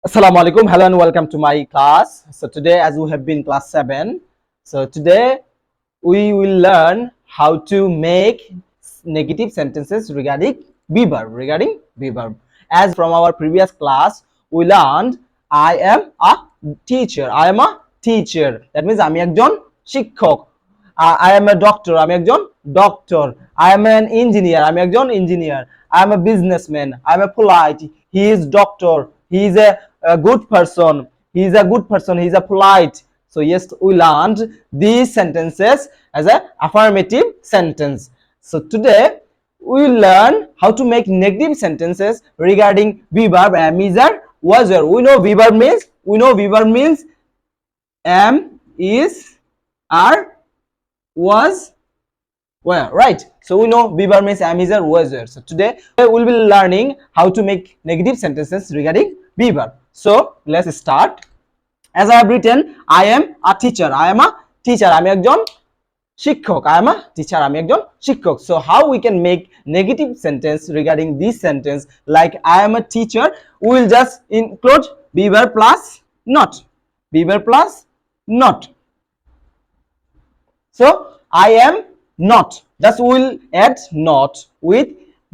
Assalamu alaikum. Hello and welcome to my class. So today, as we have been class 7, so today we will learn how to make negative sentences regarding be verb. Regarding be verb. As from our previous class, we learned I am a teacher. I am a teacher. That means আমি একজন শিক্ষক. I am a doctor. আমি একজন doctor. I am an engineer. আমি একজন engineer. I am a businessman. I am a polite. He is doctor. He is a good person. He is a good person. He is a polite. So yes, we learned these sentences as a affirmative sentence. So today we will learn how to make negative sentences regarding be verb, am, is, are, was, were. We know be verb means am, is, are, was, were, right? So we know be verb means am, is, are, was, were. So today we will be learning how to make negative sentences regarding be verb. So let's start. As I have written, I am a teacher. I am a teacher. আমি একজন শিক্ষক. I am a teacher. আমি একজন শিক্ষক. So how we can make negative sentence regarding this sentence like I am a teacher? We will just include be verb plus not. Be verb plus not. So I am not. Just we will add not with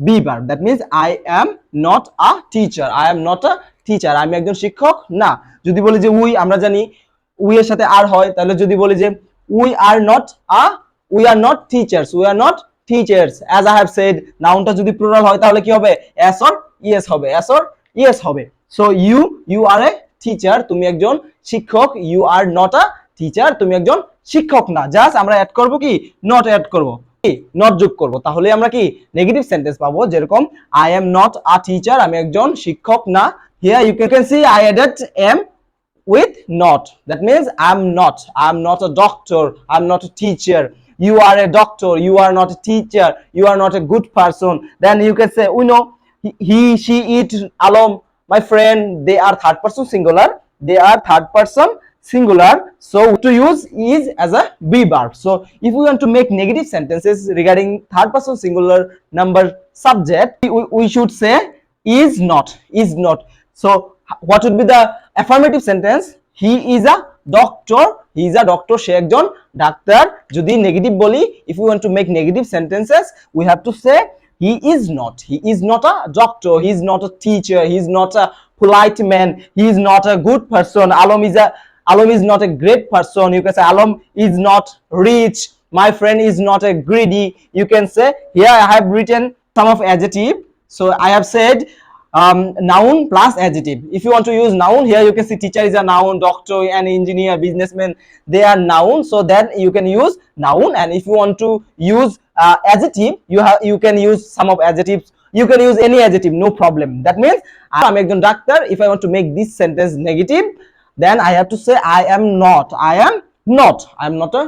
be verb. That means I am not a teacher. I am not a teacher. আমি একজন শিক্ষক না। যদি বলি যে we, আমরা জানি we এর সাথে আর হয়, তাহলে যদি বলি যে we are not teachers. We are not teachers. As I have said, নাউনটা যদি প্লুরাল হয় তাহলে কি হবে? s or es হবে। s or es হবে। So you are a teacher. তুমি একজন শিক্ষক। You are not a teacher. তুমি একজন শিক্ষক না। জাস্ট আমরা অ্যাড করব কি? not অ্যাড করব। নট যোগ করব, তাহলে আমরা কি নেগেটিভ সেন্টেন্স পাবো। যেরকম I am not a teacher. আমি একজন শিক্ষক না। Here you can see I added am with not. That means I'm not a doctor. I'm not a teacher. You are a doctor. You are not a teacher. You are not a good person. Then you can say we know he, she, it, alone, my friend. They are third person singular. They are third person singular. So to use is as a be verb. So if we want to make negative sentences regarding third person singular number subject, we should say is not. So what would be the affirmative sentence? He is a doctor. He is a doctor. সে একজন doctor. যদি negative বলি, if we want to make negative sentences, we have to say he is not a doctor. He is not a teacher. He is not a polite man. He is not a good person. Alom is not a great person. You can say Alom is not rich. My friend is not a greedy. You can say, here I have written some of adjective. So I have said noun plus adjective. If you want to use noun, here you can see teacher is a noun, doctor and engineer, businessman, they are noun. So then you can use noun. And if you want to use adjective, you can use some of adjectives. You can use any adjective, no problem. That means I'm a doctor. If I want to make this sentence negative, then I have to say I am not a doctor. I am not a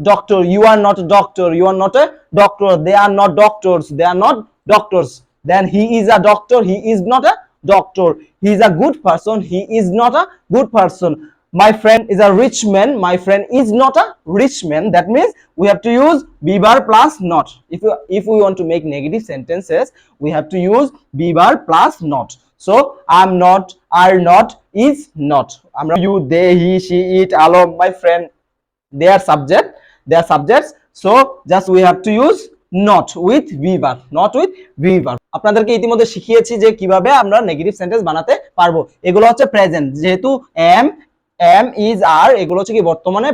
doctor. You are not a doctor. You are not a doctor. They are not doctors. They are not doctors. Then he is a doctor. He is not a doctor. He is a good person. He is not a good person. My friend is a rich man. My friend is not a rich man. That means we have to use be verb plus not. If we want to make negative sentences, we have to use be verb plus not. So I'm not, are not, is not. You, they, he, she, it, alone, my friend, they are subjects. So just we have to use not with be verb. আপনাদেরকে ইতিমধ্যে শিখিয়েছি যে কিভাবে আমরা negative sentence বানাতে পারবো। এগুলো হচ্ছে প্রেজেন্ট, যেহেতু am is are এগুলো হচ্ছে কি বর্তমানে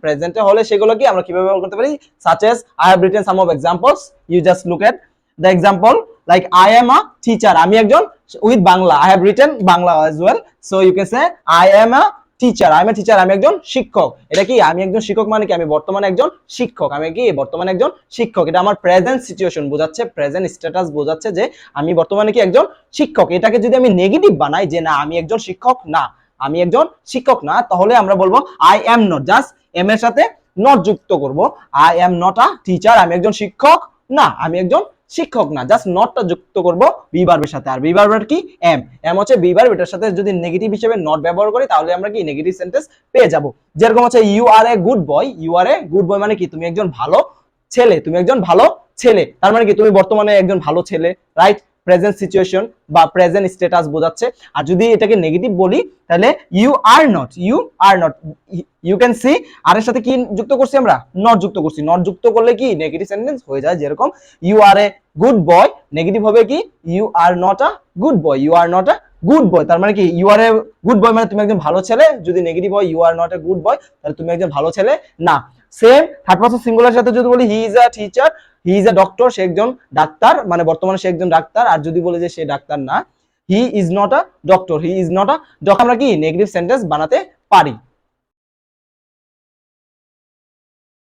প্রেজেন্টে হলে সেগুলো কি আমরা কিভাবে ব্যবহার করতে পারি, such as I have written some of examples. You just look at the example like I am a teacher. আমি একজন, with Bangla I have written Bangla as well. So you can say I am a teacher. I am a teacher. আমি একজন শিক্ষক। এটা কি আমি একজন শিক্ষক মানে কি আমি বর্তমানে একজন শিক্ষক। আমি কি বর্তমানে একজন শিক্ষক। এটা আমার প্রেজেন্ট সিচুয়েশন বোঝাচ্ছে, প্রেজেন্ট স্ট্যাটাস বোঝাচ্ছে যে আমি বর্তমানে কি একজন শিক্ষক। এটাকে যদি আমি নেগেটিভ বানাই যে না আমি একজন শিক্ষক না, তাহলে আমরা বলবো I am not, just am এর সাথে নট যুক্ত করব। I am not a teacher. আমি একজন শিক্ষক না, আমি একজন শিক্ষক না, জাস্ট নটটা যুক্ত করব বি ভার্বের সাথে। আর বি ভার্বের কি এম হচ্ছে বি ভার্ব, এটার সাথে যদি নেগেটিভ হিসেবে নট ব্যবহার করি তাহলে আমরা কি নেগেটিভ সেন্টেন্স পেয়ে যাব। যেরকম হচ্ছে ইউ আর এ গুড বয়। মানে কি তুমি একজন ভালো ছেলে। তার মানে কি তুমি বর্তমানে একজন ভালো ছেলে, রাইট? প্রেজেন্ট সিচুয়েশন বা প্রেজেন্ট স্ট্যাটাস বোঝাচ্ছে। আর যদি এটাকে নেগেটিভ বলি তাহলে you are not, you can see আর এর সাথে কি যুক্ত করছি আমরা, নট যুক্ত করছি। নট যুক্ত করলে কি নেগেটিভ সেন্টেন্স হয়ে যায়, যেরকম you are a good boy, negative হবে কি you are not a good boy, you are not a good boy. তার মানে কি ইউ আর এ গুড বয় মানে তুমি একজন ভালো ছেলে, যদি নেগেটিভ হয় you are not a good boy তাহলে তুমি একজন ভালো ছেলে না। সেম থার্ড পারসন সিঙ্গুলার সাথে যদি বলি he is a teacher, he is a doctor, সে একজন ডাক্তার, মানে বর্তমানে সে একজন ডাক্তার। আর যদি বলি যে সে ডাক্তার না, he is not a doctor, he is not a doctor, আমরা কি নেগেটিভ সেন্টেন্স বানাতে পারি।